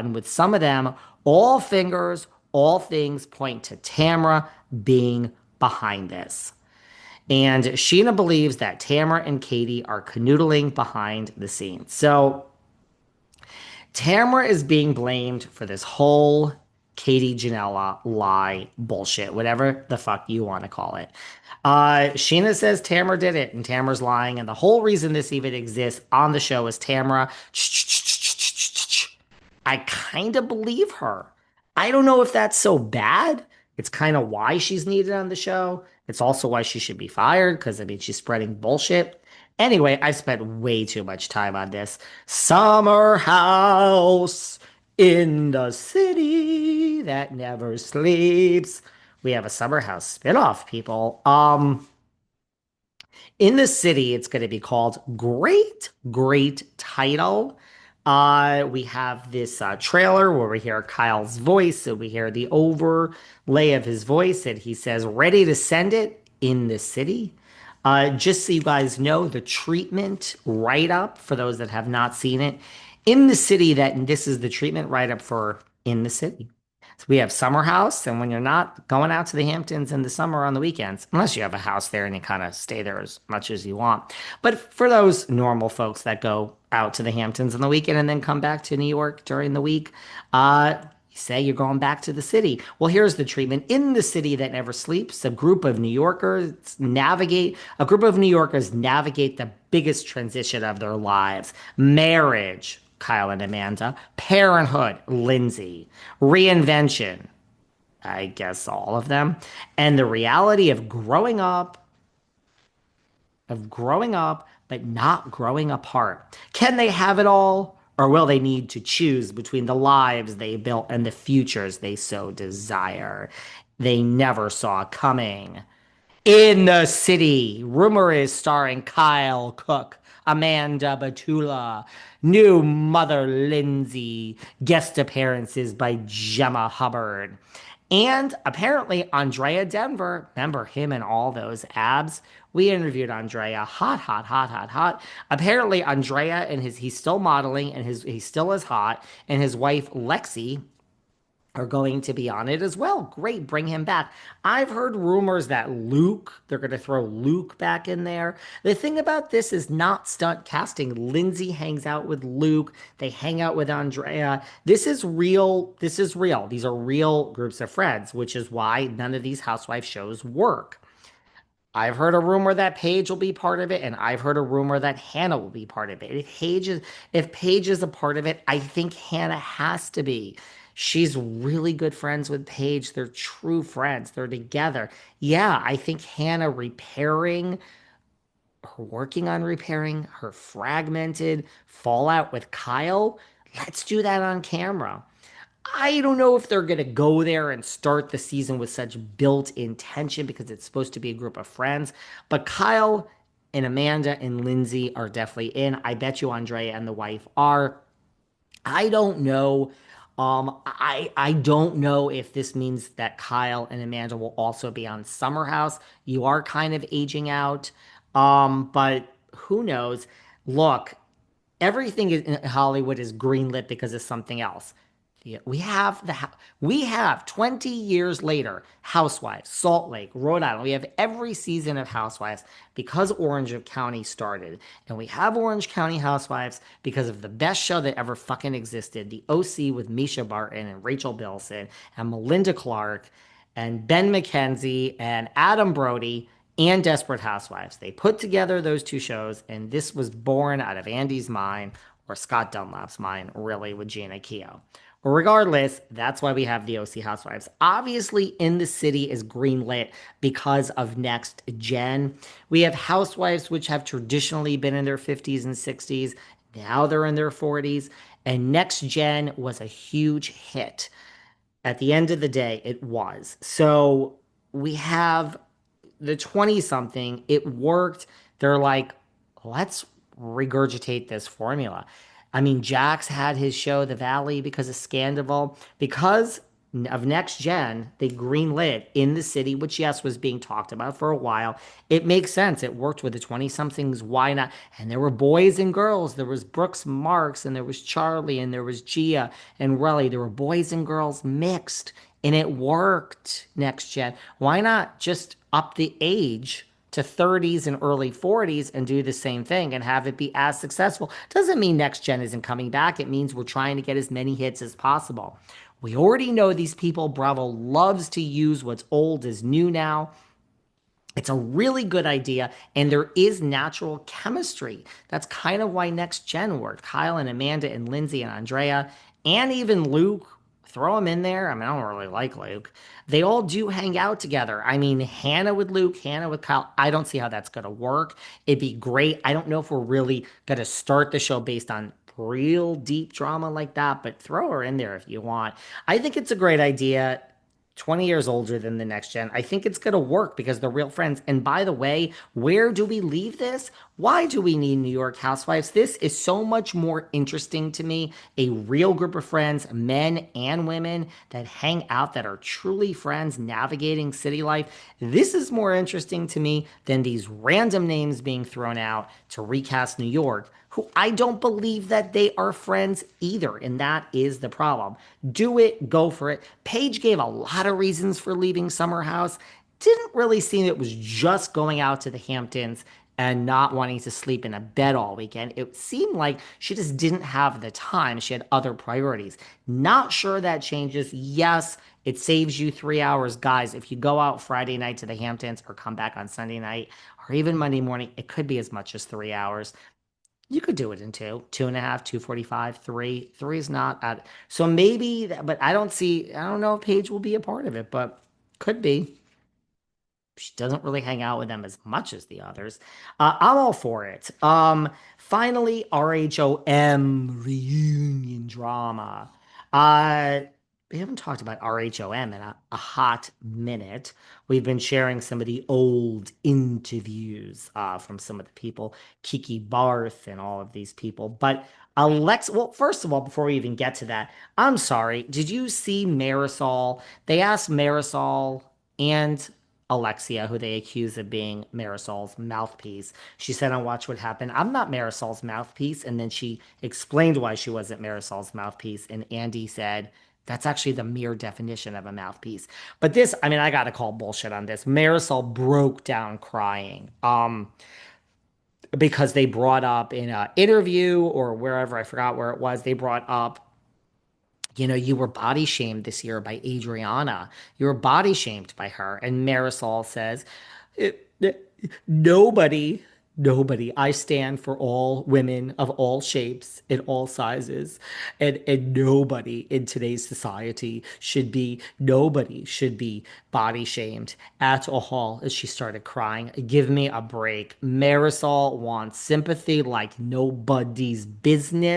And with some of them, all fingers, all things point to Tamra being behind this. And Scheana believes that Tamara and Katie are canoodling behind the scenes. So Tamara is being blamed for this whole Katie Janela lie bullshit, whatever the fuck you want to call it. Scheana says Tamara did it, and Tamara's lying. And the whole reason this even exists on the show is Tamara. I kind of believe her. I don't know if that's so bad. It's kind of why she's needed on the show. It's also why she should be fired because, I mean, she's spreading bullshit. Anyway, I spent way too much time on this. Summer house in the city that never sleeps. We have a summer house spinoff, people. In the city, it's going to be called Great, Great Title. We have this trailer where we hear Kyle's voice, and we hear the overlay of his voice, and he says, "Ready to send it in the city." Just so you guys know, the treatment write up for those that have not seen it in the city, that this is the treatment write up for in the city. So we have summer house, and when you're not going out to the Hamptons in the summer on the weekends, unless you have a house there and you kind of stay there as much as you want. But for those normal folks that go out to the Hamptons on the weekend and then come back to New York during the week, you say you're going back to the city. Well, here's the treatment in the city that never sleeps. A group of New Yorkers navigate the biggest transition of their lives: marriage, Kyle and Amanda; parenthood, Lindsay; reinvention, I guess all of them; and the reality of growing up, but not growing apart. Can they have it all? Or will they need to choose between the lives they built and the futures they so desire? They never saw coming. In the city, rumor is starring Kyle Cook, Amanda Batula, new mother Lindsay, guest appearances by Gemma Hubbard. And apparently Andrea Denver, remember him and all those abs? We interviewed Andrea, hot, hot, hot, hot, hot. Apparently Andrea and he's still modeling and he still is hot, and his wife Lexi are going to be on it as well. Great, bring him back. I've heard rumors that they're going to throw Luke back in there. The thing about this is not stunt casting. Lindsay hangs out with Luke, they hang out with Andrea. This is real. This is real. These are real groups of friends, which is why none of these housewife shows work. I've heard a rumor that Paige will be part of it, and I've heard a rumor that Hannah will be part of it. If Paige is a part of it, I think Hannah has to be. She's really good friends with Paige. They're true friends. They're together. Yeah, I think Hannah working on repairing her fragmented fallout with Kyle. Let's do that on camera. I don't know if they're going to go there and start the season with such built-in tension because it's supposed to be a group of friends. But Kyle and Amanda and Lindsay are definitely in. I bet you Andrea and the wife are. I don't know. I don't know if this means that Kyle and Amanda will also be on Summer House. You are kind of aging out. But who knows? Look, everything in Hollywood is greenlit because of something else. Yeah, we have 20 years later Housewives, Salt Lake, Rhode Island. We have every season of Housewives because Orange County started. And we have Orange County Housewives because of the best show that ever fucking existed, The OC, with Misha Barton and Rachel Bilson and Melinda Clark and Ben McKenzie and Adam Brody and Desperate Housewives. They put together those two shows, and this was born out of Andy's mind, or Scott Dunlap's mind, really, with Gina Keogh. Regardless, that's why we have the OC Housewives. Obviously, In the City is greenlit because of Next Gen. We have Housewives, which have traditionally been in their 50s and 60s. Now they're in their 40s. And Next Gen was a huge hit. At the end of the day, it was. So we have the 20 something. It worked. They're like, let's regurgitate this formula. I mean, Jax had his show, The Valley, because of Scandival. Because of Next Gen, they greenlit in the city, which yes was being talked about for a while. It makes sense. It worked with the 20 somethings. Why not? And there were boys and girls. There was Brooks Marks and there was Charlie and there was Gia and Relly. There were boys and girls mixed and it worked. Next Gen. Why not just up the age to 30s and early 40s and do the same thing and have it be as successful? Doesn't mean Next Gen isn't coming back. It means we're trying to get as many hits as possible. We already know these people. Bravo loves to use what's old as new now. It's a really good idea, and there is natural chemistry. That's kind of why Next Gen worked. Kyle and Amanda and Lindsay and Andrea, and even Luke, throw them in there. I mean, I don't really like Luke. They all do hang out together. I mean, Hannah with Luke, Hannah with Kyle. I don't see how that's going to work. It'd be great. I don't know if we're really going to start the show based on real deep drama like that, but throw her in there if you want. I think it's a great idea. 20 years older than the Next Gen. I think it's going to work because they're real friends. And by the way, where do we leave this? Why do we need New York Housewives? This is so much more interesting to me. A real group of friends, men and women that hang out, that are truly friends, navigating city life. This is more interesting to me than these random names being thrown out to recast New York, who I don't believe that they are friends either. And that is the problem. Do it, go for it. Paige gave a lot of reasons for leaving Summer House. Didn't really seem it was just going out to the Hamptons and not wanting to sleep in a bed all weekend. It seemed like she just didn't have the time. She had other priorities. Not sure that changes. Yes, it saves you 3 hours. Guys, if you go out Friday night to the Hamptons or come back on Sunday night or even Monday morning, it could be as much as 3 hours. You could do it in two, 2.5, 2:45, three. Three is not at, so maybe, but I don't know if Paige will be a part of it, but could be. She doesn't really hang out with them as much as the others. I'm all for it. Finally, RHOM reunion drama. Uh, we haven't talked about RHOM in a hot minute. We've been sharing some of the old interviews from some of the people, Kiki Barth and all of these people. But Alexa, well, first of all, before we even get to that, I'm sorry. Did you see Marysol? They asked Marysol and Alexia, who they accuse of being Marysol's mouthpiece. She said on Watch What Happened, I'm not Marysol's mouthpiece. And then she explained why she wasn't Marysol's mouthpiece. And Andy said, that's actually the mere definition of a mouthpiece. But this, I mean, I got to call bullshit on this. Marysol broke down crying. Because they brought up in an interview or wherever, I forgot where it was, they brought up, you were body shamed this year by Adriana. You were body shamed by her. And Marisol says, nobody, nobody. I stand for all women of all shapes and all sizes. And nobody in today's society nobody should be body shamed at all. As she started crying, give me a break. Marisol wants sympathy like nobody's business.